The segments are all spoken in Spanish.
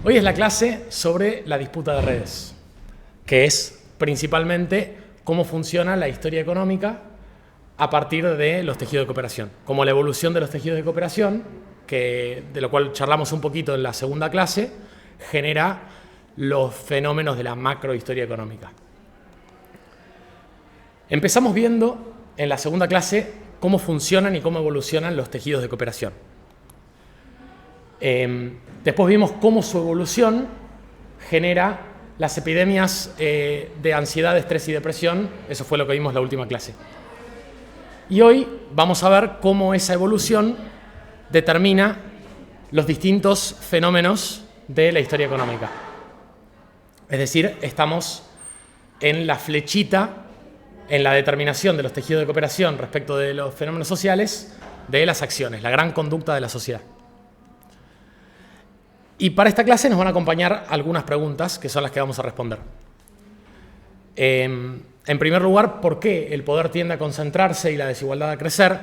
Hoy es la clase sobre la disputa de redes, que es principalmente cómo funciona la historia económica a partir de los tejidos de cooperación, como la evolución de los tejidos de cooperación, de lo cual charlamos un poquito en la segunda clase, genera los fenómenos de la macrohistoria económica. Empezamos viendo en la segunda clase cómo funcionan y cómo evolucionan los tejidos de cooperación. Después vimos cómo su evolución genera las epidemias de ansiedad, estrés y depresión. Eso fue lo que vimos en la última clase. Y hoy vamos a ver cómo esa evolución determina los distintos fenómenos de la historia económica. Es decir, estamos en la flechita, en la determinación de los tejidos de cooperación respecto de los fenómenos sociales, de las acciones, la gran conducta de la sociedad. Y para esta clase nos van a acompañar algunas preguntas que son las que vamos a responder. En primer lugar, ¿por qué el poder tiende a concentrarse y la desigualdad a crecer?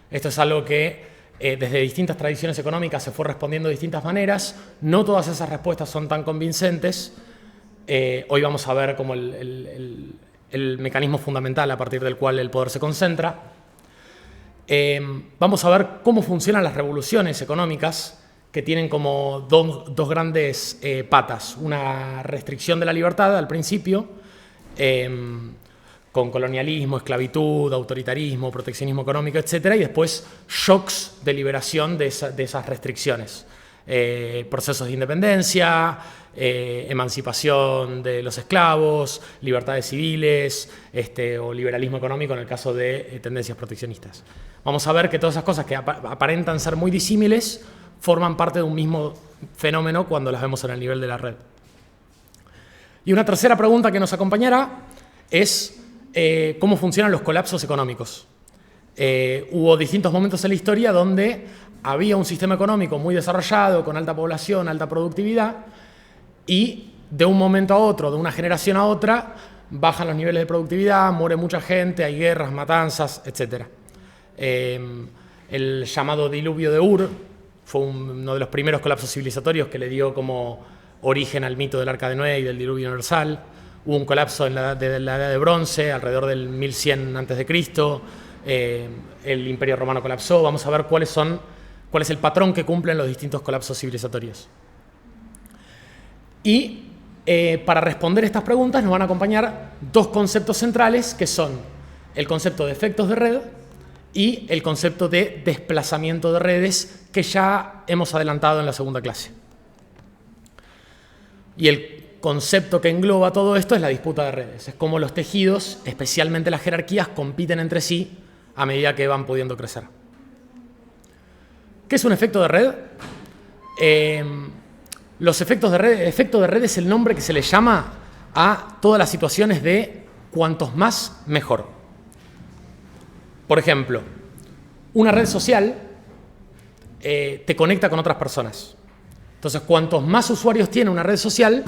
Esto es algo que desde distintas tradiciones económicas se fue respondiendo de distintas maneras. No todas esas respuestas son tan convincentes. Hoy vamos a ver como el mecanismo fundamental a partir del cual el poder se concentra. Vamos a ver cómo funcionan las revoluciones económicas, que tienen como dos grandes patas. Una restricción de la libertad al principio, con colonialismo, esclavitud, autoritarismo, proteccionismo económico, etc. Y después shocks de liberación de esas restricciones. Procesos de independencia, emancipación de los esclavos, libertades civiles o liberalismo económico en el caso de tendencias proteccionistas. Vamos a ver que todas esas cosas que aparentan ser muy disímiles forman parte de un mismo fenómeno cuando las vemos en el nivel de la red. Y una tercera pregunta que nos acompañará es cómo funcionan los colapsos económicos. Hubo distintos momentos en la historia donde había un sistema económico muy desarrollado, con alta población, alta productividad, y de un momento a otro, de una generación a otra, bajan los niveles de productividad, muere mucha gente, hay guerras, matanzas, etc. El llamado diluvio de Ur fue uno de los primeros colapsos civilizatorios que le dio como origen al mito del Arca de Noé y del diluvio universal. Hubo un colapso en la Edad de Bronce, alrededor del 1100 a.C. El Imperio Romano colapsó. Vamos a ver cuál es el patrón que cumplen los distintos colapsos civilizatorios. Y para responder estas preguntas nos van a acompañar dos conceptos centrales, que son el concepto de efectos de red y el concepto de desplazamiento de redes, que ya hemos adelantado en la segunda clase. Y el concepto que engloba todo esto es la disputa de redes. Es cómo los tejidos, especialmente las jerarquías, compiten entre sí a medida que van pudiendo crecer. ¿Qué es un efecto de red? Los efecto de red es el nombre que se le llama a todas las situaciones de cuantos más, mejor. Por ejemplo, una red social te conecta con otras personas. Entonces, cuantos más usuarios tiene una red social,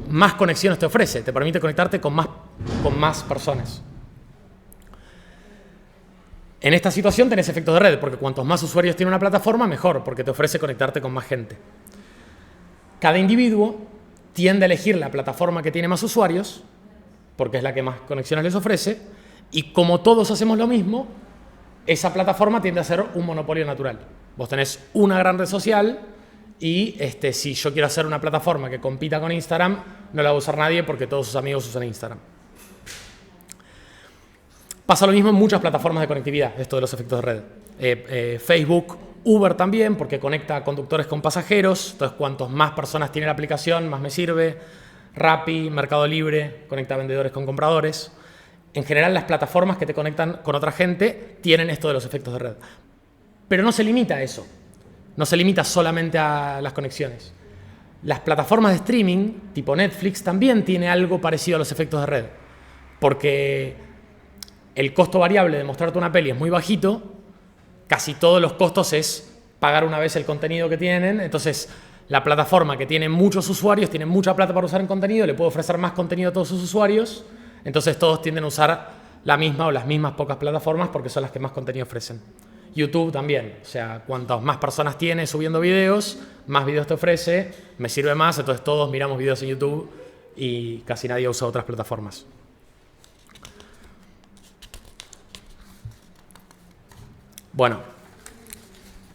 más conexiones te ofrece. Te permite conectarte con más personas. En esta situación tenés efectos de red, porque cuantos más usuarios tiene una plataforma, mejor, porque te ofrece conectarte con más gente. Cada individuo tiende a elegir la plataforma que tiene más usuarios, porque es la que más conexiones les ofrece, y como todos hacemos lo mismo, esa plataforma tiende a ser un monopolio natural. Vos tenés una gran red social y si yo quiero hacer una plataforma que compita con Instagram, no la va a usar nadie porque todos sus amigos usan Instagram. Pasa lo mismo en muchas plataformas de conectividad, esto de los efectos de red. Facebook, Uber también, porque conecta conductores con pasajeros. Entonces, cuantos más personas tiene la aplicación, más me sirve. Rappi, Mercado Libre, conecta vendedores con compradores. En general, las plataformas que te conectan con otra gente tienen esto de los efectos de red. Pero no se limita a eso. No se limita solamente a las conexiones. Las plataformas de streaming, tipo Netflix, también tiene algo parecido a los efectos de red. Porque el costo variable de mostrarte una peli es muy bajito. Casi todos los costos es pagar una vez el contenido que tienen. Entonces, la plataforma que tiene muchos usuarios, tiene mucha plata para usar en contenido, le puede ofrecer más contenido a todos sus usuarios. Entonces, todos tienden a usar la misma o las mismas pocas plataformas porque son las que más contenido ofrecen. YouTube también. O sea, cuantas más personas tienes subiendo videos, más videos te ofrece, me sirve más, entonces todos miramos videos en YouTube y casi nadie usa otras plataformas. Bueno,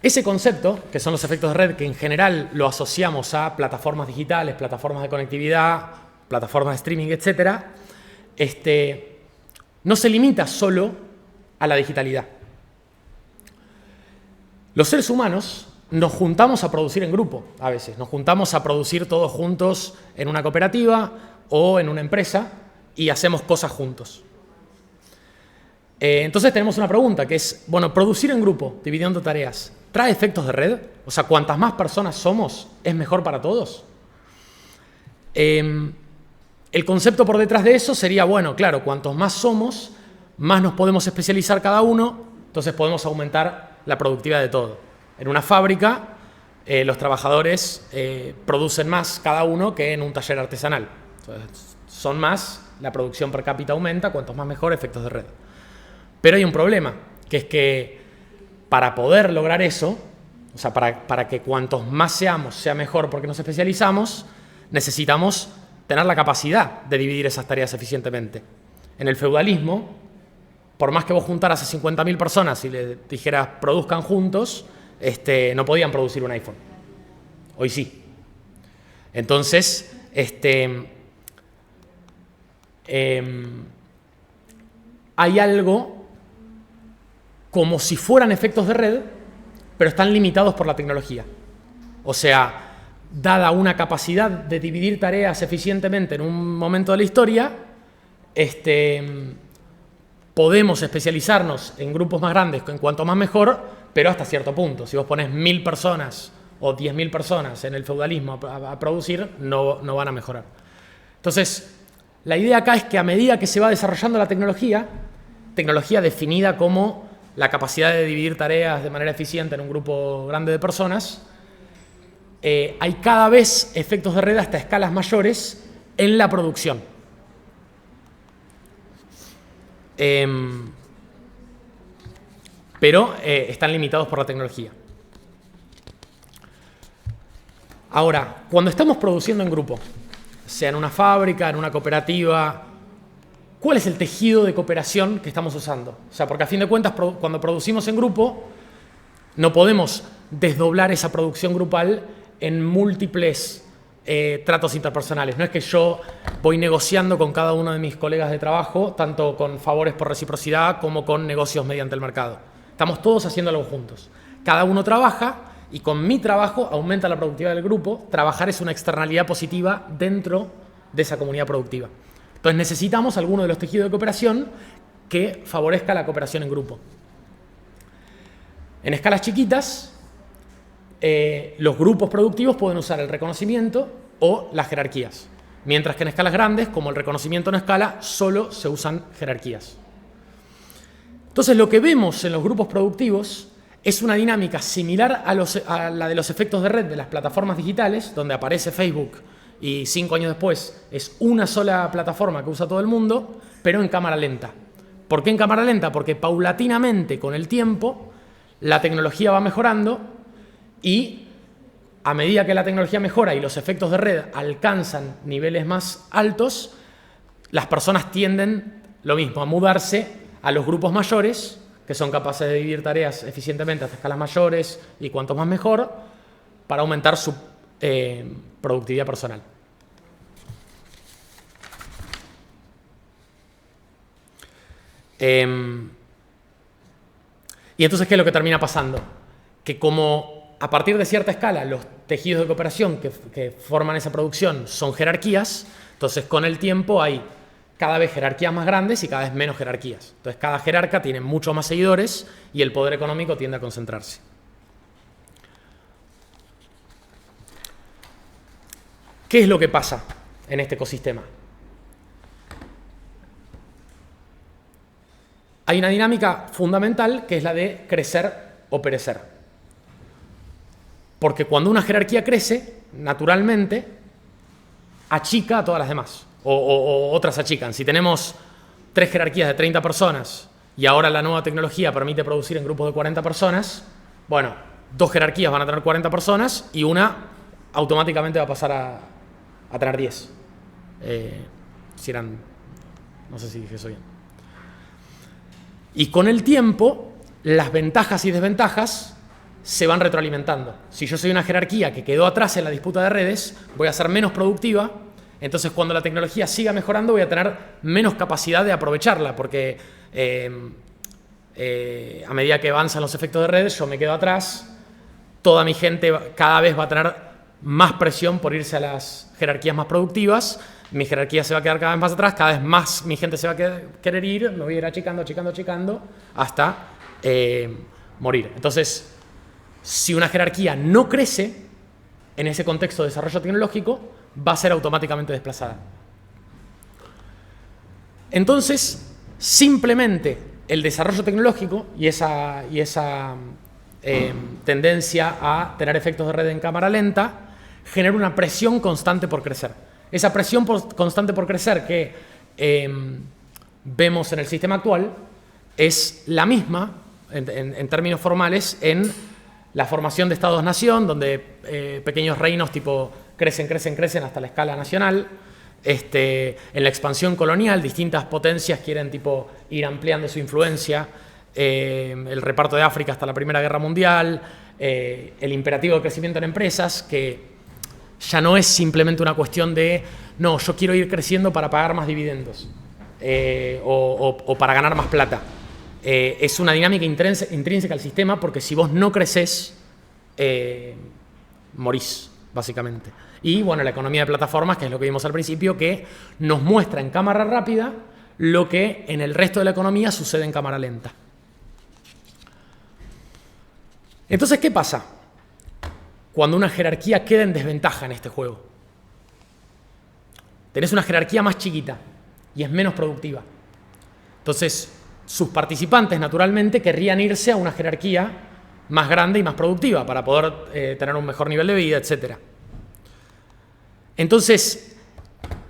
ese concepto, que son los efectos de red, que en general lo asociamos a plataformas digitales, plataformas de conectividad, plataformas de streaming, etc., no se limita solo a la digitalidad. Los seres humanos nos juntamos a producir en grupo, a veces. Nos juntamos a producir todos juntos en una cooperativa o en una empresa y hacemos cosas juntos. Entonces tenemos una pregunta que es, bueno, producir en grupo, dividiendo tareas, ¿trae efectos de red? O sea, cuantas más personas somos, ¿es mejor para todos? El concepto por detrás de eso sería, bueno, claro, cuantos más somos, más nos podemos especializar cada uno, entonces podemos aumentar la productividad de todo. En una fábrica, los trabajadores producen más cada uno que en un taller artesanal. Entonces, son más, la producción per cápita aumenta, cuantos más mejor, efectos de red. Pero hay un problema, que es que para poder lograr eso, o sea, para que cuantos más seamos sea mejor porque nos especializamos, necesitamos tener la capacidad de dividir esas tareas eficientemente. En el feudalismo, por más que vos juntaras a 50.000 personas y les dijeras produzcan juntos, no podían producir un iPhone. Hoy sí. Entonces, hay algo como si fueran efectos de red, pero están limitados por la tecnología. O sea, dada una capacidad de dividir tareas eficientemente en un momento de la historia, podemos especializarnos en grupos más grandes, en cuanto más mejor, pero hasta cierto punto. Si vos pones 1.000 personas o 10.000 personas en el feudalismo a producir, no van a mejorar. Entonces, la idea acá es que a medida que se va desarrollando la tecnología definida como la capacidad de dividir tareas de manera eficiente en un grupo grande de personas, hay cada vez efectos de red hasta escalas mayores en la producción. Pero están limitados por la tecnología. Ahora, cuando estamos produciendo en grupo, sea en una fábrica, en una cooperativa, ¿cuál es el tejido de cooperación que estamos usando? O sea, porque a fin de cuentas, cuando producimos en grupo, no podemos desdoblar esa producción grupal en múltiples tratos interpersonales. No es que yo voy negociando con cada uno de mis colegas de trabajo, tanto con favores por reciprocidad como con negocios mediante el mercado. Estamos todos haciendo algo juntos. Cada uno trabaja y con mi trabajo aumenta la productividad del grupo. Trabajar es una externalidad positiva dentro de esa comunidad productiva. Entonces necesitamos alguno de los tejidos de cooperación que favorezca la cooperación en grupo. En escalas chiquitas, los grupos productivos pueden usar el reconocimiento o las jerarquías. Mientras que en escalas grandes, como el reconocimiento no escala, solo se usan jerarquías. Entonces lo que vemos en los grupos productivos es una dinámica similar a la de los efectos de red de las plataformas digitales, donde aparece Facebook y 5 años después es una sola plataforma que usa todo el mundo, pero en cámara lenta. ¿Por qué en cámara lenta? Porque paulatinamente, con el tiempo, la tecnología va mejorando y a medida que la tecnología mejora y los efectos de red alcanzan niveles más altos, las personas tienden, lo mismo, a mudarse a los grupos mayores, que son capaces de dividir tareas eficientemente hasta escalas mayores y cuanto más mejor, para aumentar su productividad personal. Y entonces, ¿qué es lo que termina pasando? Que como a partir de cierta escala los tejidos de cooperación que forman esa producción son jerarquías, entonces con el tiempo hay cada vez jerarquías más grandes y cada vez menos jerarquías. Entonces cada jerarca tiene muchos más seguidores y el poder económico tiende a concentrarse. ¿Qué es lo que pasa en este ecosistema? Hay una dinámica fundamental que es la de crecer o perecer. Porque cuando una jerarquía crece, naturalmente, achica a todas las demás. O otras achican. Si tenemos 3 jerarquías de 30 personas y ahora la nueva tecnología permite producir en grupos de 40 personas, bueno, 2 jerarquías van a tener 40 personas y una automáticamente va a pasar a tener 10. Si eran, no sé si dije eso bien. Y con el tiempo, las ventajas y desventajas se van retroalimentando. Si yo soy una jerarquía que quedó atrás en la disputa de redes, voy a ser menos productiva. Entonces, cuando la tecnología siga mejorando, voy a tener menos capacidad de aprovecharla, porque a medida que avanzan los efectos de redes, yo me quedo atrás. Toda mi gente cada vez va a tener más presión por irse a las jerarquías más productivas. Mi jerarquía se va a quedar cada vez más atrás, cada vez más mi gente se va a querer ir, me voy a ir achicando hasta morir. Entonces, si una jerarquía no crece en ese contexto de desarrollo tecnológico, va a ser automáticamente desplazada. Entonces, simplemente el desarrollo tecnológico y esa tendencia a tener efectos de red en cámara lenta genera una presión constante por crecer. Esa presión constante por crecer que vemos en el sistema actual es la misma, en términos formales, en la formación de estados-nación, donde pequeños reinos tipo crecen hasta la escala nacional. En la expansión colonial, distintas potencias quieren tipo ir ampliando su influencia. El reparto de África hasta la Primera Guerra Mundial, el imperativo de crecimiento en empresas, que ya no es simplemente una cuestión de, no, yo quiero ir creciendo para pagar más dividendos o para ganar más plata. Es una dinámica intrínseca al sistema, porque si vos no creces, morís, básicamente. Y bueno, la economía de plataformas, que es lo que vimos al principio, que nos muestra en cámara rápida lo que en el resto de la economía sucede en cámara lenta. Entonces, ¿qué pasa cuando una jerarquía queda en desventaja en este juego? Tenés una jerarquía más chiquita y es menos productiva. Entonces, sus participantes naturalmente querrían irse a una jerarquía más grande y más productiva para poder tener un mejor nivel de vida, etc. Entonces,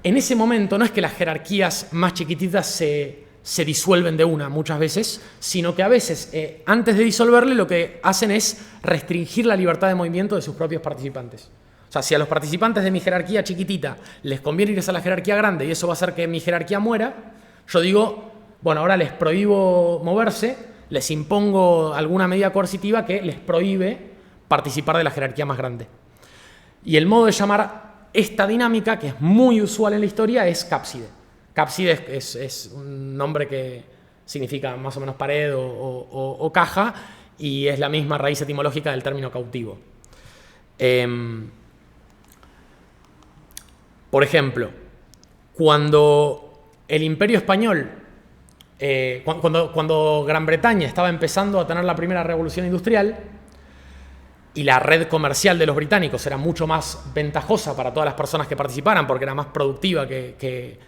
en ese momento no es que las jerarquías más chiquititas se disuelven de una muchas veces, sino que a veces, antes de disolverle, lo que hacen es restringir la libertad de movimiento de sus propios participantes. O sea, si a los participantes de mi jerarquía chiquitita les conviene irse a la jerarquía grande y eso va a hacer que mi jerarquía muera, yo digo, bueno, ahora les prohíbo moverse, les impongo alguna medida coercitiva que les prohíbe participar de la jerarquía más grande. Y el modo de llamar esta dinámica, que es muy usual en la historia, es cápside. Cápside es un nombre que significa más o menos pared o caja, y es la misma raíz etimológica del término cautivo. Por ejemplo, cuando el Imperio Español, cuando Gran Bretaña estaba empezando a tener la primera revolución industrial y la red comercial de los británicos era mucho más ventajosa para todas las personas que participaran, porque era más productiva que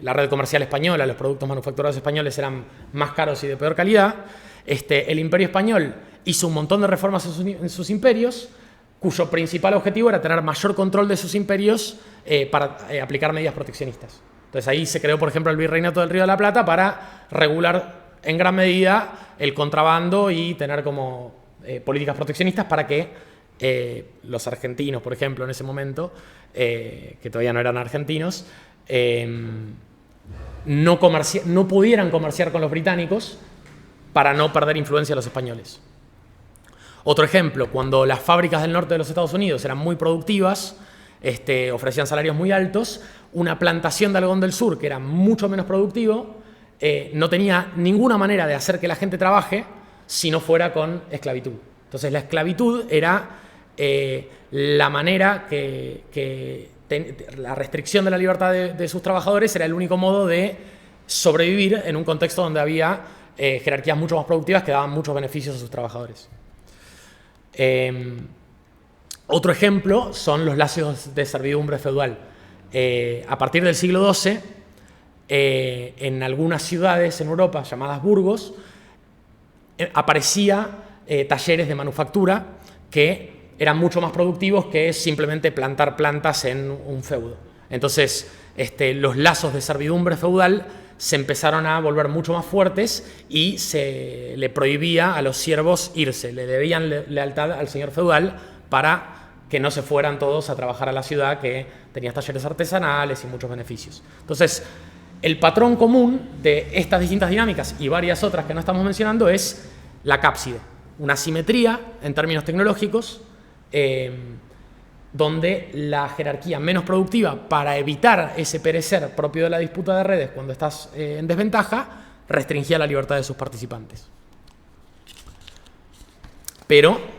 la red comercial española, los productos manufacturados españoles eran más caros y de peor calidad, el Imperio Español hizo un montón de reformas en sus imperios, cuyo principal objetivo era tener mayor control de sus imperios para aplicar medidas proteccionistas. Entonces ahí se creó, por ejemplo, el Virreinato del Río de la Plata para regular en gran medida el contrabando y tener como políticas proteccionistas para que los argentinos, por ejemplo, en ese momento, que todavía no eran argentinos, no pudieran comerciar con los británicos para no perder influencia de los españoles. Otro ejemplo, cuando las fábricas del norte de los Estados Unidos eran muy productivas, ofrecían salarios muy altos, una plantación de algodón del sur, que era mucho menos productivo, no tenía ninguna manera de hacer que la gente trabaje si no fuera con esclavitud. Entonces la esclavitud era la manera la restricción de la libertad de sus trabajadores era el único modo de sobrevivir en un contexto donde había jerarquías mucho más productivas que daban muchos beneficios a sus trabajadores. Otro ejemplo son los lazos de servidumbre feudal. A partir del siglo XII, en algunas ciudades en Europa llamadas burgos, aparecía talleres de manufactura que eran mucho más productivos que simplemente plantar plantas en un feudo. Entonces, los lazos de servidumbre feudal se empezaron a volver mucho más fuertes y se le prohibía a los siervos irse, le debían lealtad al señor feudal para que no se fueran todos a trabajar a la ciudad, que tenía talleres artesanales y muchos beneficios. Entonces, el patrón común de estas distintas dinámicas y varias otras que no estamos mencionando es la cápside, una simetría en términos tecnológicos, donde la jerarquía menos productiva, para evitar ese perecer propio de la disputa de redes cuando estás en desventaja, restringía la libertad de sus participantes. Pero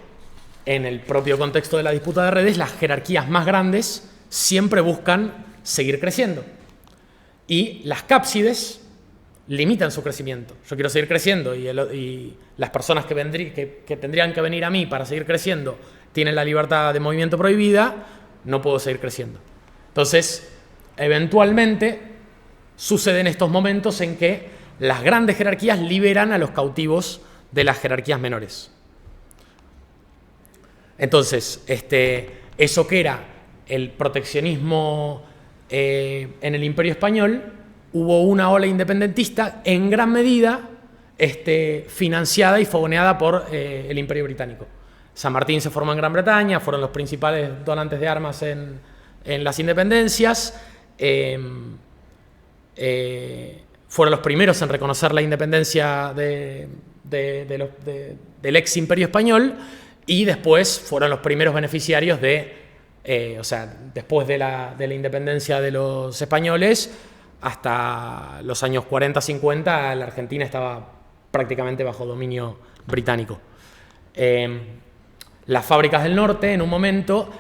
en el propio contexto de la disputa de redes, las jerarquías más grandes siempre buscan seguir creciendo. Y las cápsides limitan su crecimiento. Yo quiero seguir creciendo y las personas que tendrían que venir a mí para seguir creciendo tienen la libertad de movimiento prohibida, no puedo seguir creciendo. Entonces, eventualmente suceden estos momentos en que las grandes jerarquías liberan a los cautivos de las jerarquías menores. Entonces, eso que era el proteccionismo en el Imperio Español, hubo una ola independentista en gran medida financiada y fogoneada por el Imperio Británico. San Martín se formó en Gran Bretaña, fueron los principales donantes de armas en las independencias, fueron los primeros en reconocer la independencia del ex Imperio Español, y después fueron los primeros beneficiarios después de la independencia de los españoles, hasta los años 40-50, la Argentina estaba prácticamente bajo dominio británico. Las fábricas del norte, en un momento,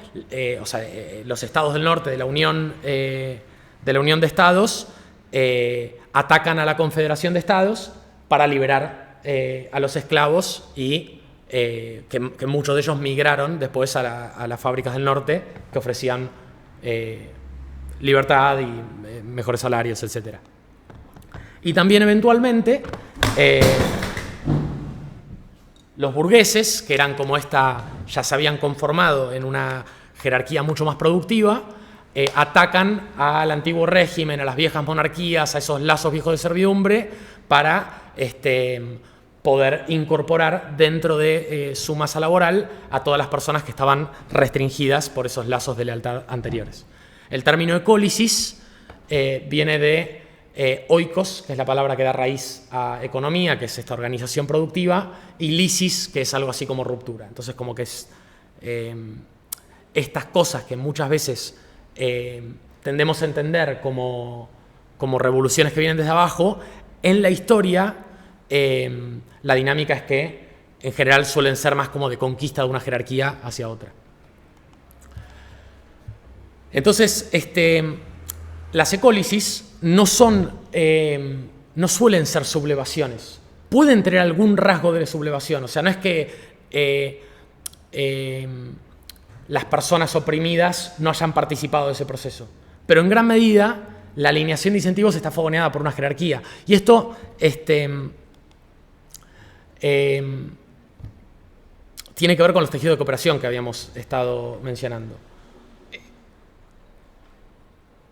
los estados del norte de la Unión de Estados, atacan a la Confederación de Estados para liberar a los esclavos y que muchos de ellos migraron después a las fábricas del norte que ofrecían libertad y mejores salarios, etc. Y también eventualmente los burgueses, que eran como ya se habían conformado en una jerarquía mucho más productiva, atacan al antiguo régimen, a las viejas monarquías, a esos lazos viejos de servidumbre, para poder incorporar dentro de su masa laboral a todas las personas que estaban restringidas por esos lazos de lealtad anteriores. El término ecólisis viene de oikos, que es la palabra que da raíz a economía, que es esta organización productiva, y lisis, que es algo así como ruptura. Entonces, como que es estas cosas que muchas veces tendemos a entender como revoluciones que vienen desde abajo, en la historia la dinámica es que en general suelen ser más como de conquista de una jerarquía hacia otra. Entonces, las ecólisis no suelen ser sublevaciones. Pueden tener algún rasgo de sublevación. O sea, no es que las personas oprimidas no hayan participado de ese proceso. Pero en gran medida, la alineación de incentivos está fogoneada por una jerarquía. Y esto tiene que ver con los tejidos de cooperación que habíamos estado mencionando.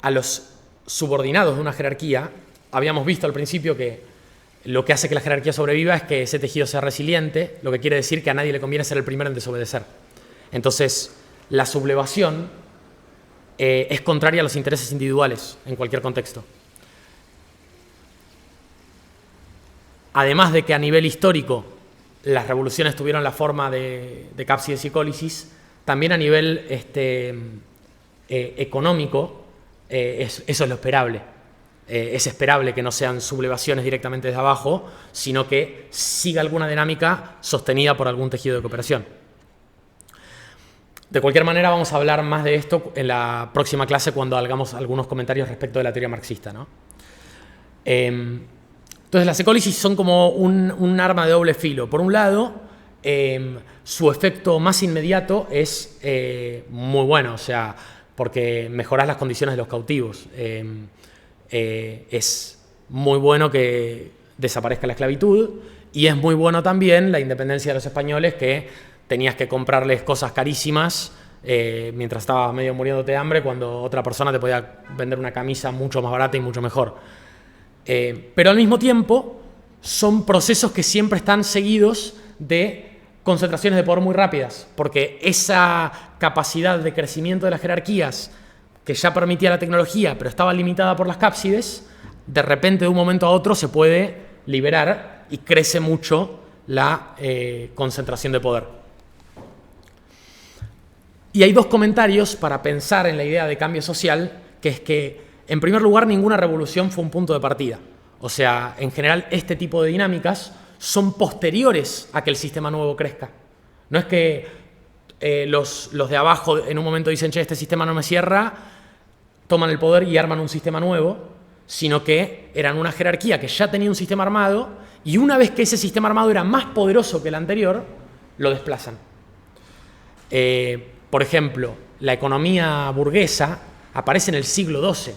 A los subordinados de una jerarquía, habíamos visto al principio que lo que hace que la jerarquía sobreviva es que ese tejido sea resiliente, lo que quiere decir que a nadie le conviene ser el primero en desobedecer. Entonces, la sublevación es contraria a los intereses individuales en cualquier contexto. Además de que a nivel histórico las revoluciones tuvieron la forma de cápsides y ecólisis, también a nivel económico eso es lo esperable. Es esperable que no sean sublevaciones directamente desde abajo, sino que siga alguna dinámica sostenida por algún tejido de cooperación. De cualquier manera, vamos a hablar más de esto en la próxima clase cuando hagamos algunos comentarios respecto de la teoría marxista, ¿no? Entonces, las ecólisis son como un arma de doble filo. Por un lado, su efecto más inmediato es muy bueno, o sea, porque mejoras las condiciones de los cautivos. Es muy bueno que desaparezca la esclavitud y es muy bueno también la independencia de los españoles, que tenías que comprarles cosas carísimas mientras estabas medio muriéndote de hambre, cuando otra persona te podía vender una camisa mucho más barata y mucho mejor. Pero al mismo tiempo son procesos que siempre están seguidos de concentraciones de poder muy rápidas, porque esa capacidad de crecimiento de las jerarquías que ya permitía la tecnología, pero estaba limitada por las cápsides, de repente de un momento a otro se puede liberar y crece mucho la concentración de poder. Y hay dos comentarios para pensar en la idea de cambio social, que es que, en primer lugar, ninguna revolución fue un punto de partida. O sea, en general, este tipo de dinámicas son posteriores a que el sistema nuevo crezca. No es que los de abajo en un momento dicen, che, este sistema no me cierra, toman el poder y arman un sistema nuevo, sino que eran una jerarquía que ya tenía un sistema armado y una vez que ese sistema armado era más poderoso que el anterior, lo desplazan. Por ejemplo, la economía burguesa aparece en el siglo XII.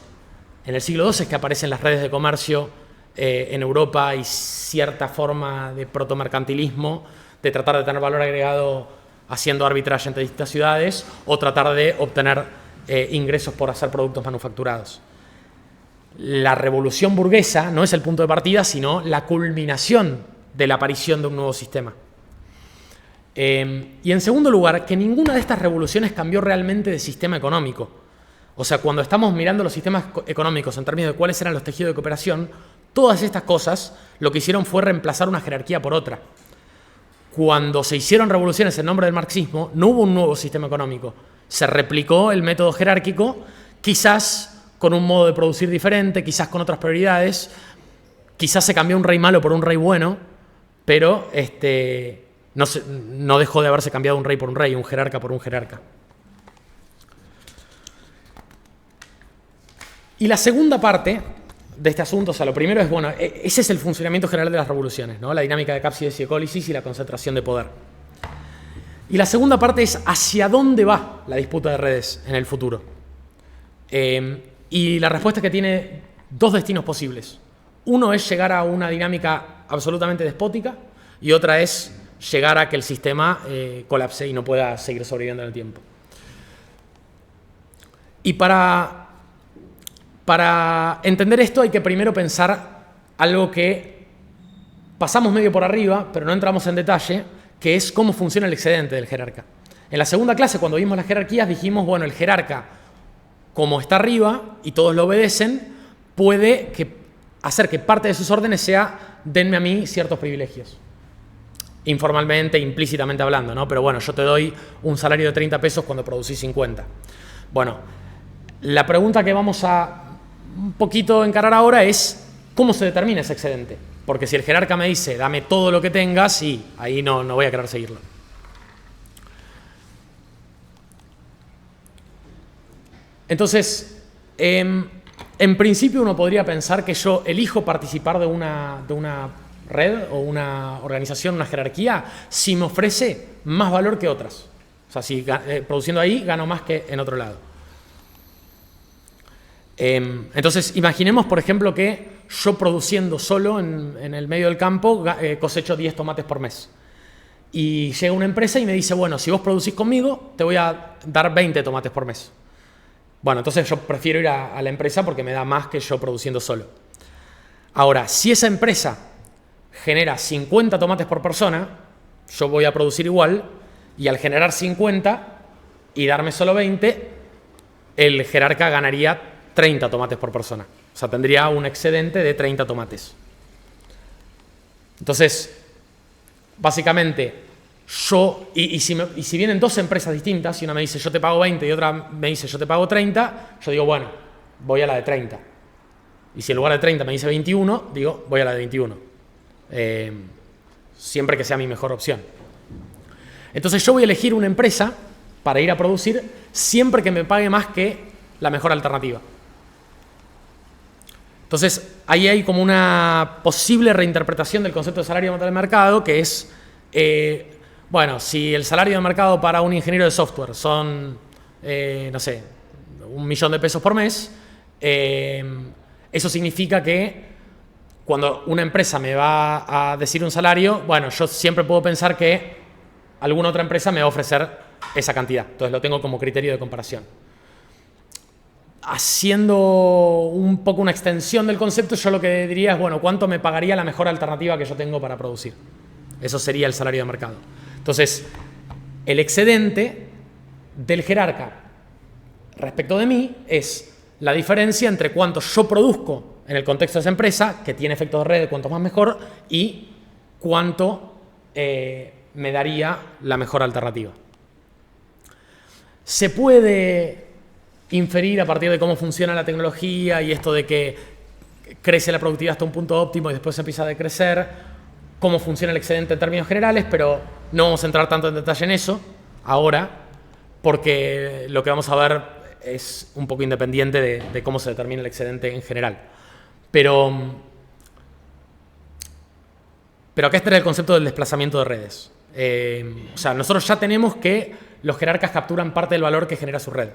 En el siglo XII es que aparecen las redes de comercio en Europa y cierta forma de protomercantilismo, de tratar de tener valor agregado haciendo arbitraje entre distintas ciudades o tratar de obtener ingresos por hacer productos manufacturados. La revolución burguesa no es el punto de partida, sino la culminación de la aparición de un nuevo sistema. Y en segundo lugar, que ninguna de estas revoluciones cambió realmente de sistema económico. O sea, cuando estamos mirando los sistemas económicos en términos de cuáles eran los tejidos de cooperación, todas estas cosas lo que hicieron fue reemplazar una jerarquía por otra. Cuando se hicieron revoluciones en nombre del marxismo, no hubo un nuevo sistema económico. Se replicó el método jerárquico, quizás con un modo de producir diferente, quizás con otras prioridades, quizás se cambió un rey malo por un rey bueno, pero no dejó de haberse cambiado un rey por un rey, un jerarca por un jerarca. Y la segunda parte de este asunto, o sea, lo primero es, bueno, ese es el funcionamiento general de las revoluciones, ¿no? La dinámica de cápsides y ecólisis y la concentración de poder. Y la segunda parte es hacia dónde va la disputa de redes en el futuro. Y la respuesta es que tiene dos destinos posibles. Uno es llegar a una dinámica absolutamente despótica y otra es llegar a que el sistema colapse y no pueda seguir sobreviviendo en el tiempo. Y para entender esto hay que primero pensar algo que pasamos medio por arriba, pero no entramos en detalle, que es cómo funciona el excedente del jerarca. En la segunda clase, cuando vimos las jerarquías, dijimos, bueno, el jerarca, como está arriba y todos lo obedecen, puede hacer que parte de sus órdenes sea, denme a mí ciertos privilegios. Informalmente, implícitamente hablando, ¿no? Pero bueno, yo te doy un salario de 30 pesos cuando producís 50. Bueno, la pregunta que vamos a un poquito encarar ahora es ¿cómo se determina ese excedente? Porque si el jerarca me dice dame todo lo que tengas, y ahí no voy a querer seguirlo. Entonces, en principio uno podría pensar que yo elijo participar de una red o una organización, una jerarquía, si me ofrece más valor que otras. O sea, si produciendo ahí gano más que en otro lado. Entonces, imaginemos, por ejemplo, que yo produciendo solo en el medio del campo cosecho 10 tomates por mes. Y llega una empresa y me dice, bueno, si vos producís conmigo, te voy a dar 20 tomates por mes. Bueno, entonces yo prefiero ir a la empresa porque me da más que yo produciendo solo. Ahora, si esa empresa genera 50 tomates por persona, yo voy a producir igual, y al generar 50 y darme solo 20, el jerarca ganaría 30 tomates por persona. O sea, tendría un excedente de 30 tomates. Entonces, básicamente, y si vienen dos empresas distintas, y una me dice yo te pago 20 y otra me dice yo te pago 30, yo digo, bueno, voy a la de 30. Y si en lugar de 30 me dice 21, digo, voy a la de 21. Siempre que sea mi mejor opción. Entonces yo voy a elegir una empresa para ir a producir siempre que me pague más que la mejor alternativa. Entonces ahí hay como una posible reinterpretación del concepto de salario de mercado, que es, bueno, si el salario de mercado para un ingeniero de software son, no sé, 1 millón de pesos por mes, eso significa que cuando una empresa me va a decir un salario, bueno, yo siempre puedo pensar que alguna otra empresa me va a ofrecer esa cantidad. Entonces lo tengo como criterio de comparación. haciendo un poco una extensión del concepto, yo lo que diría es, bueno, ¿cuánto me pagaría la mejor alternativa que yo tengo para producir? Eso sería el salario de mercado. Entonces, el excedente del jerarca respecto de mí es la diferencia entre cuánto yo produzco en el contexto de esa empresa, que tiene efectos de red, cuanto más mejor, y cuánto me daría la mejor alternativa. Se puede inferir a partir de cómo funciona la tecnología y esto de que crece la productividad hasta un punto óptimo y después empieza a decrecer, cómo funciona el excedente en términos generales, pero no vamos a entrar tanto en detalle en eso ahora, porque lo que vamos a ver es un poco independiente de cómo se determina el excedente en general. Pero acá está el concepto del desplazamiento de redes. O sea, nosotros ya tenemos que los jerarcas capturan parte del valor que genera su red.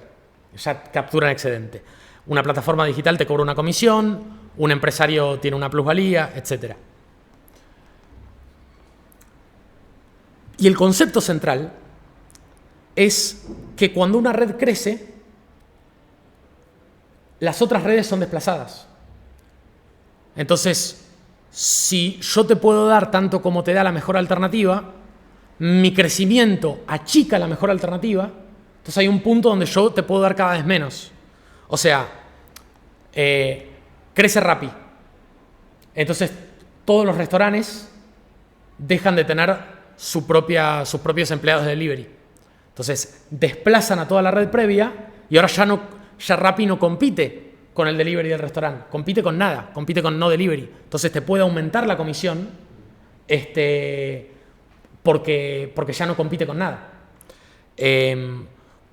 Ya capturan excedente. Una plataforma digital te cobra una comisión, un empresario tiene una plusvalía, etc. Y el concepto central es que cuando una red crece, las otras redes son desplazadas. Entonces, si yo te puedo dar tanto como te da la mejor alternativa, mi crecimiento achica la mejor alternativa, entonces hay un punto donde yo te puedo dar cada vez menos. O sea, crece Rappi. Entonces, todos los restaurantes dejan de tener sus propios empleados de delivery. Entonces, desplazan a toda la red previa y ahora ya Rappi no compite con el delivery del restaurante. Compite con nada, compite con no delivery. Entonces, te puede aumentar la comisión porque ya no compite con nada.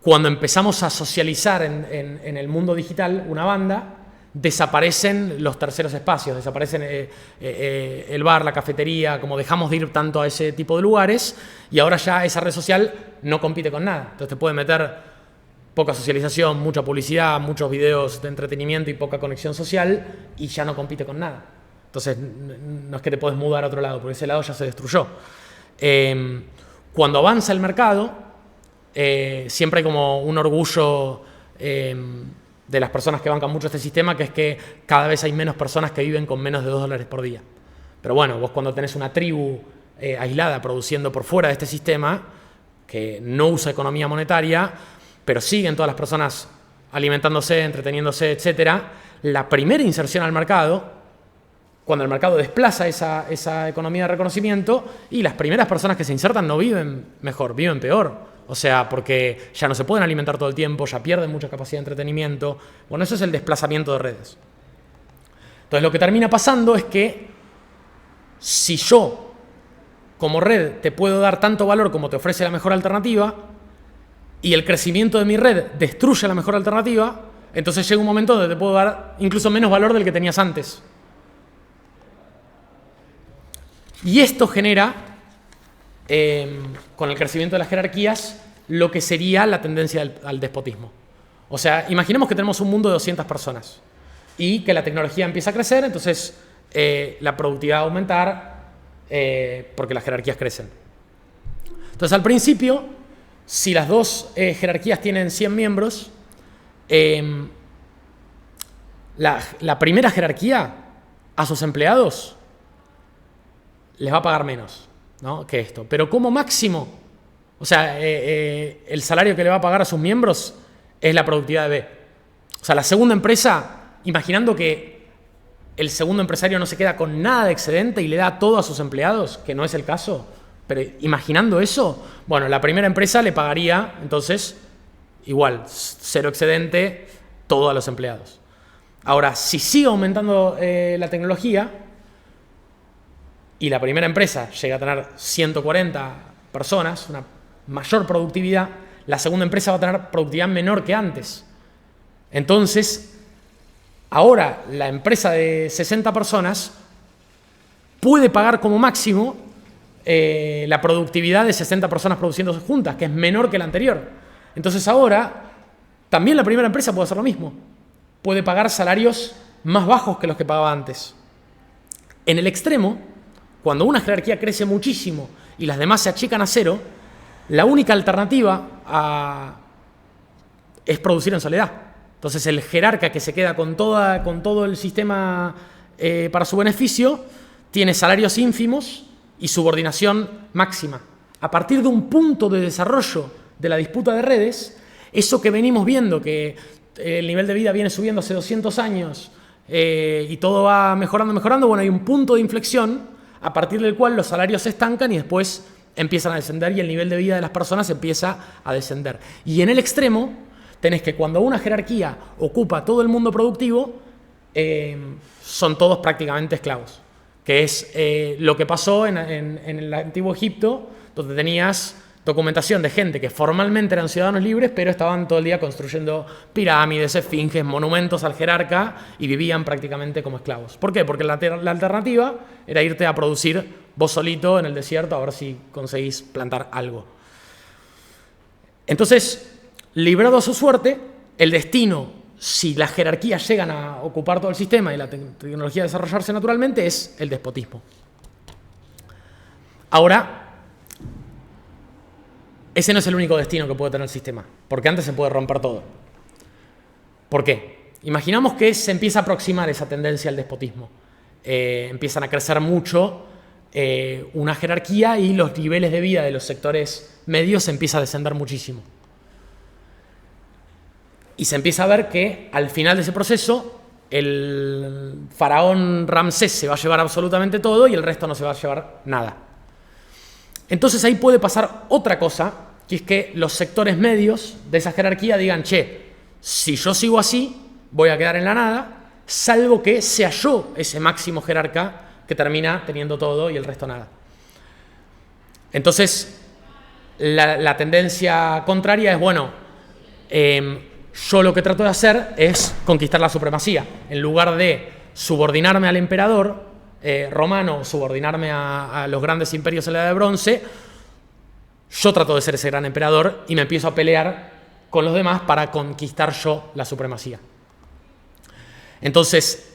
Cuando empezamos a socializar en el mundo digital, una banda, desaparecen los terceros espacios, desaparecen el bar, la cafetería, como dejamos de ir tanto a ese tipo de lugares, y ahora ya esa red social no compite con nada. Entonces te puede meter poca socialización, mucha publicidad, muchos videos de entretenimiento y poca conexión social, y ya no compite con nada. Entonces no es que te puedes mudar a otro lado, porque ese lado ya se destruyó. Cuando avanza el mercado, siempre hay como un orgullo de las personas que bancan mucho este sistema, que es que cada vez hay menos personas que viven con menos de $2 por día. Pero bueno, vos cuando tenés una tribu aislada produciendo por fuera de este sistema, que no usa economía monetaria, pero siguen todas las personas alimentándose, entreteniéndose, etc., la primera inserción al mercado, cuando el mercado desplaza esa economía de reconocimiento, y las primeras personas que se insertan no viven mejor, viven peor. O sea, porque ya no se pueden alimentar todo el tiempo, ya pierden mucha capacidad de entretenimiento. Bueno, eso es el desplazamiento de redes. Entonces, lo que termina pasando es que si yo, como red, te puedo dar tanto valor como te ofrece la mejor alternativa, y el crecimiento de mi red destruye la mejor alternativa, entonces llega un momento donde te puedo dar incluso menos valor del que tenías antes. Y esto genera, con el crecimiento de las jerarquías, lo que sería la tendencia al despotismo. O sea, imaginemos que tenemos un mundo de 200 personas y que la tecnología empieza a crecer, entonces la productividad va a aumentar porque las jerarquías crecen. Entonces, al principio, si las dos jerarquías tienen 100 miembros, la primera jerarquía a sus empleados les va a pagar menos, ¿no?, que esto. Pero como máximo, o sea, el salario que le va a pagar a sus miembros es la productividad de B. O sea, la segunda empresa, imaginando que el segundo empresario no se queda con nada de excedente y le da todo a sus empleados, que no es el caso, pero imaginando eso, bueno, la primera empresa le pagaría, entonces, igual, 0 excedente, todo a los empleados. Ahora, si sigue aumentando la tecnología, y la primera empresa llega a tener 140 personas, una mayor productividad, la segunda empresa va a tener productividad menor que antes. Entonces, ahora la empresa de 60 personas puede pagar como máximo la productividad de 60 personas produciéndose juntas, que es menor que la anterior. Entonces ahora, también la primera empresa puede hacer lo mismo. Puede pagar salarios más bajos que los que pagaba antes. En el extremo, cuando una jerarquía crece muchísimo y las demás se achican a 0, la única alternativa es producir en soledad. Entonces el jerarca que se queda con todo el sistema para su beneficio tiene salarios ínfimos y subordinación máxima. A partir de un punto de desarrollo de la disputa de redes, eso que venimos viendo, que el nivel de vida viene subiendo hace 200 años y todo va mejorando, bueno, hay un punto de inflexión a partir del cual los salarios se estancan y después empiezan a descender y el nivel de vida de las personas empieza a descender. Y en el extremo tenés que cuando una jerarquía ocupa todo el mundo productivo, son todos prácticamente esclavos, que es lo que pasó en el antiguo Egipto, donde tenías documentación de gente que formalmente eran ciudadanos libres, pero estaban todo el día construyendo pirámides, esfinges, monumentos al jerarca y vivían prácticamente como esclavos. ¿Por qué? Porque la alternativa era irte a producir vos solito en el desierto a ver si conseguís plantar algo. Entonces, librado a su suerte, el destino, si las jerarquías llegan a ocupar todo el sistema y la tecnología a desarrollarse naturalmente, es el despotismo. Ahora, ese no es el único destino que puede tener el sistema, porque antes se puede romper todo. ¿Por qué? Imaginamos que se empieza a aproximar esa tendencia al despotismo. Empiezan a crecer mucho una jerarquía y los niveles de vida de los sectores medios se empieza a descender muchísimo. Y se empieza a ver que al final de ese proceso el faraón Ramsés se va a llevar absolutamente todo y el resto no se va a llevar nada. Entonces ahí puede pasar otra cosa, que es que los sectores medios de esa jerarquía digan, che, si yo sigo así, voy a quedar en la nada, salvo que sea yo ese máximo jerarca que termina teniendo todo y el resto nada. Entonces, la tendencia contraria es, bueno, yo lo que trato de hacer es conquistar la supremacía. En lugar de subordinarme al emperador romano, subordinarme a los grandes imperios en la Edad de Bronce, yo trato de ser ese gran emperador y me empiezo a pelear con los demás para conquistar yo la supremacía. Entonces,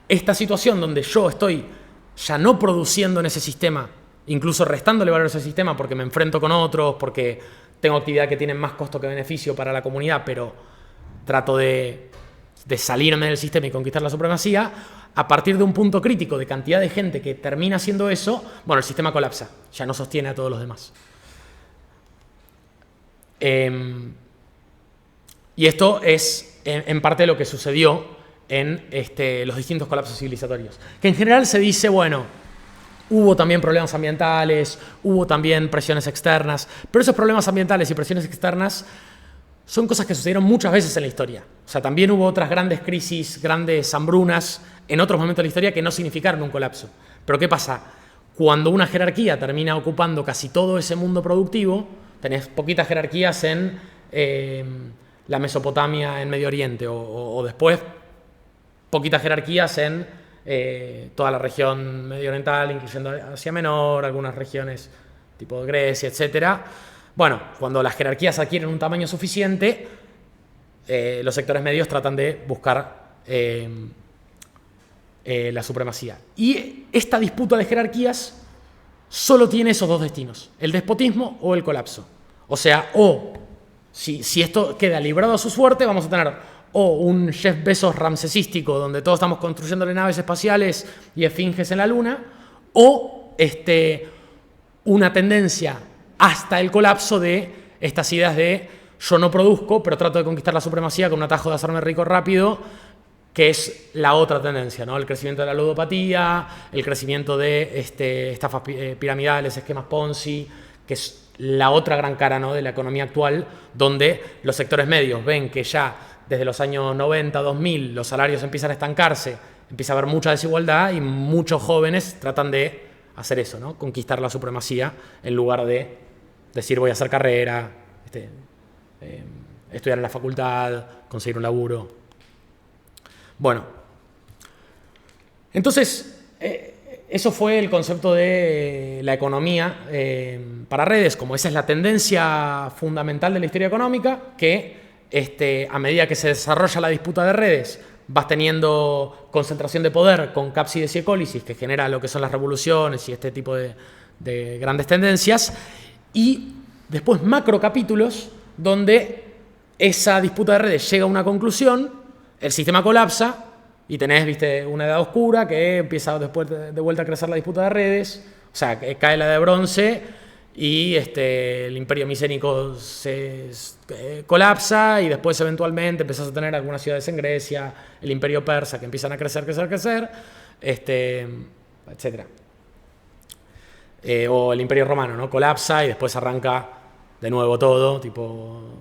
esta situación donde yo estoy ya no produciendo en ese sistema, incluso restándole valor a ese sistema porque me enfrento con otros, porque tengo actividad que tienen más costo que beneficio para la comunidad, pero trato de salirme del sistema y conquistar la supremacía, a partir de un punto crítico de cantidad de gente que termina haciendo eso, bueno, el sistema colapsa, ya no sostiene a todos los demás. Y esto es en parte lo que sucedió en los distintos colapsos civilizatorios. Que en general se dice, bueno, hubo también problemas ambientales, hubo también presiones externas, pero esos problemas ambientales y presiones externas son cosas que sucedieron muchas veces en la historia. O sea, también hubo otras grandes crisis, grandes hambrunas en otros momentos de la historia que no significaron un colapso. Pero ¿qué pasa? Cuando una jerarquía termina ocupando casi todo ese mundo productivo, tenés poquitas jerarquías en la Mesopotamia en Medio Oriente o después poquitas jerarquías en toda la región medio oriental, incluyendo Asia Menor, algunas regiones tipo Grecia, etc. Bueno, cuando las jerarquías adquieren un tamaño suficiente, los sectores medios tratan de buscar la supremacía. Y esta disputa de jerarquías solo tiene esos dos destinos, el despotismo o el colapso. O sea, si esto queda librado a su suerte, vamos a tener o un Jeff Bezos ramsesístico, donde todos estamos construyéndole naves espaciales y esfinges en la luna, o una tendencia hasta el colapso de estas ideas de yo no produzco, pero trato de conquistar la supremacía con un atajo de hacerme rico rápido, que es la otra tendencia, ¿no? El crecimiento de la ludopatía, el crecimiento de estafas piramidales, esquemas Ponzi, que es la otra gran cara, ¿no?, de la economía actual, donde los sectores medios ven que ya desde los años 90, 2000, los salarios empiezan a estancarse, empieza a haber mucha desigualdad y muchos jóvenes tratan de hacer eso, ¿no?, conquistar la supremacía en lugar de decir voy a hacer carrera, estudiar en la facultad, conseguir un laburo. Bueno, entonces eso fue el concepto de la economía para redes, como esa es la tendencia fundamental de la historia económica, que a medida que se desarrolla la disputa de redes, vas teniendo concentración de poder con cápsides y ecólisis, que genera lo que son las revoluciones y este tipo de grandes tendencias, y después macrocapítulos donde esa disputa de redes llega a una conclusión, el sistema colapsa y tenés, viste, una edad oscura que empieza después de vuelta a crecer la disputa de redes, o sea, que cae la de bronce y el imperio micénico se colapsa y después eventualmente empezás a tener algunas ciudades en Grecia, el imperio persa que empiezan a crecer, etc. O el imperio romano, ¿no? Colapsa y después arranca de nuevo todo, tipo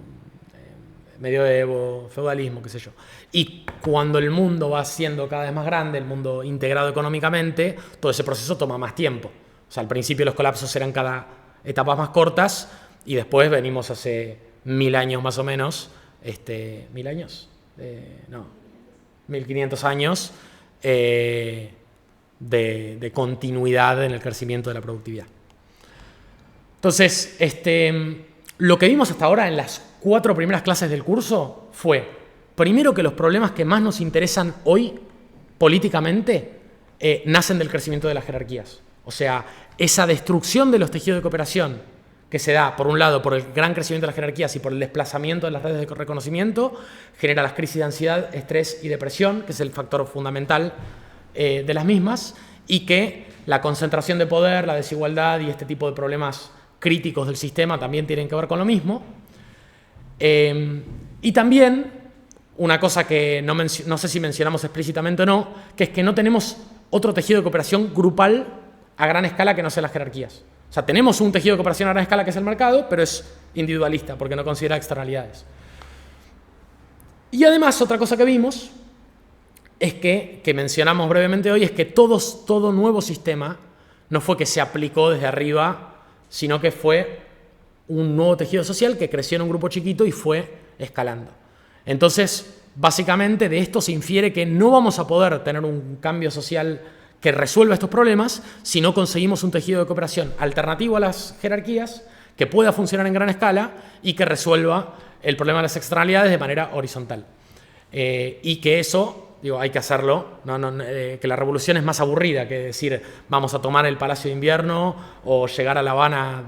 medioevo, feudalismo, qué sé yo. Y cuando el mundo va siendo cada vez más grande, el mundo integrado económicamente, todo ese proceso toma más tiempo. O sea, al principio los colapsos eran cada etapas más cortas y después venimos hace 1000 años más o menos, 1000 años, no, 1500 años de continuidad en el crecimiento de la productividad. Entonces, lo que vimos hasta ahora en las 4 primeras clases del curso fue, primero, que los problemas que más nos interesan hoy políticamente nacen del crecimiento de las jerarquías. O sea, esa destrucción de los tejidos de cooperación que se da, por un lado, por el gran crecimiento de las jerarquías y por el desplazamiento de las redes de reconocimiento, genera las crisis de ansiedad, estrés y depresión, que es el factor fundamental de las mismas, y que la concentración de poder, la desigualdad y este tipo de problemas críticos del sistema también tienen que ver con lo mismo. Y también, una cosa que no sé si mencionamos explícitamente o no, que es que no tenemos otro tejido de cooperación grupal a gran escala que no sea las jerarquías. O sea, tenemos un tejido de cooperación a gran escala que es el mercado, pero es individualista porque no considera externalidades. Y además, otra cosa que vimos es que mencionamos brevemente hoy, es que todo nuevo sistema no fue que se aplicó desde arriba, sino que fue un nuevo tejido social que creció en un grupo chiquito y fue escalando. Entonces, básicamente de esto se infiere que no vamos a poder tener un cambio social que resuelva estos problemas si no conseguimos un tejido de cooperación alternativo a las jerarquías, que pueda funcionar en gran escala y que resuelva el problema de las externalidades de manera horizontal. Y que eso, hay que hacerlo, que la revolución es más aburrida que decir vamos a tomar el Palacio de Invierno o llegar a La Habana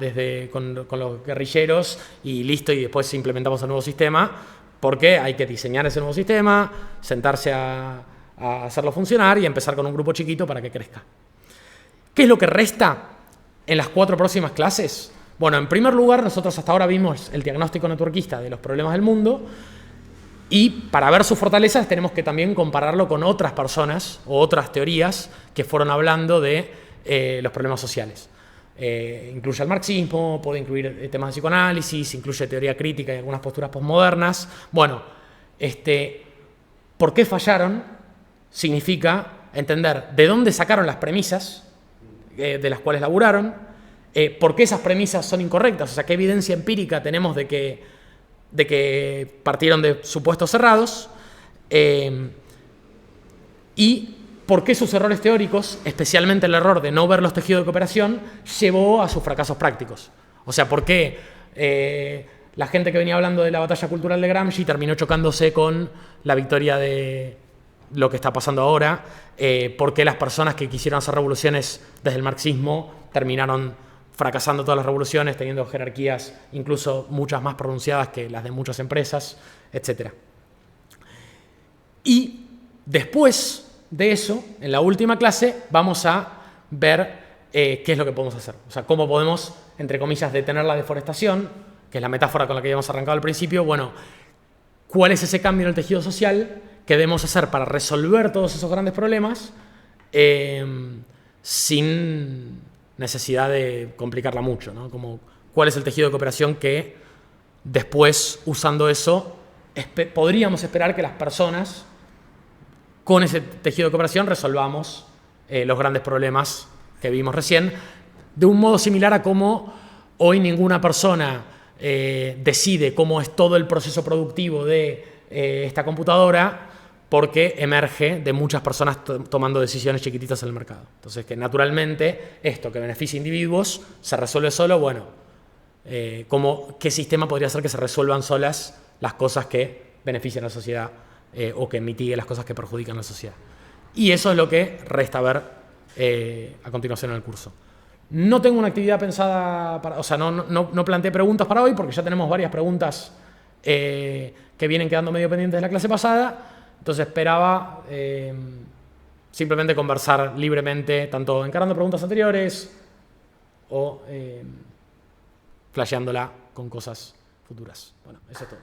con los guerrilleros y listo, y después implementamos el nuevo sistema, porque hay que diseñar ese nuevo sistema, sentarse a hacerlo funcionar y empezar con un grupo chiquito para que crezca. ¿Qué es lo que resta en las 4 próximas clases? Bueno, en primer lugar, nosotros hasta ahora vimos el diagnóstico networkista de los problemas del mundo, y para ver sus fortalezas tenemos que también compararlo con otras personas o otras teorías que fueron hablando de los problemas sociales. Incluye el marxismo, puede incluir temas de psicoanálisis, incluye teoría crítica y algunas posturas postmodernas. Bueno, ¿por qué fallaron? Significa entender de dónde sacaron las premisas de las cuales laburaron, por qué esas premisas son incorrectas, o sea, qué evidencia empírica tenemos de que partieron de supuestos cerrados, y por qué sus errores teóricos, especialmente el error de no ver los tejidos de cooperación, llevó a sus fracasos prácticos. O sea, por qué la gente que venía hablando de la batalla cultural de Gramsci terminó chocándose con la victoria de lo que está pasando ahora, por qué las personas que quisieron hacer revoluciones desde el marxismo terminaron fracasando todas las revoluciones, teniendo jerarquías incluso muchas más pronunciadas que las de muchas empresas, etc. Y después de eso, en la última clase, vamos a ver qué es lo que podemos hacer. O sea, cómo podemos, entre comillas, detener la deforestación, que es la metáfora con la que habíamos arrancado al principio. Bueno, ¿cuál es ese cambio en el tejido social que debemos hacer para resolver todos esos grandes problemas sin necesidad de complicarla mucho, ¿no? Como, ¿cuál es el tejido de cooperación que después, usando eso, podríamos esperar que las personas con ese tejido de cooperación resolvamos los grandes problemas que vimos recién, de un modo similar a cómo hoy ninguna persona decide cómo es todo el proceso productivo de esta computadora, porque emerge de muchas personas tomando decisiones chiquititas en el mercado. Entonces, que naturalmente esto que beneficia a individuos se resuelve solo, bueno, ¿qué sistema podría hacer que se resuelvan solas las cosas que benefician a la sociedad o que mitiguen las cosas que perjudican a la sociedad? Y eso es lo que resta ver a continuación en el curso. No tengo una actividad pensada, o sea, no planteé preguntas para hoy porque ya tenemos varias preguntas que vienen quedando medio pendientes de la clase pasada. Entonces esperaba simplemente conversar libremente, tanto encarando preguntas anteriores o flasheándola con cosas futuras. Bueno, eso es todo.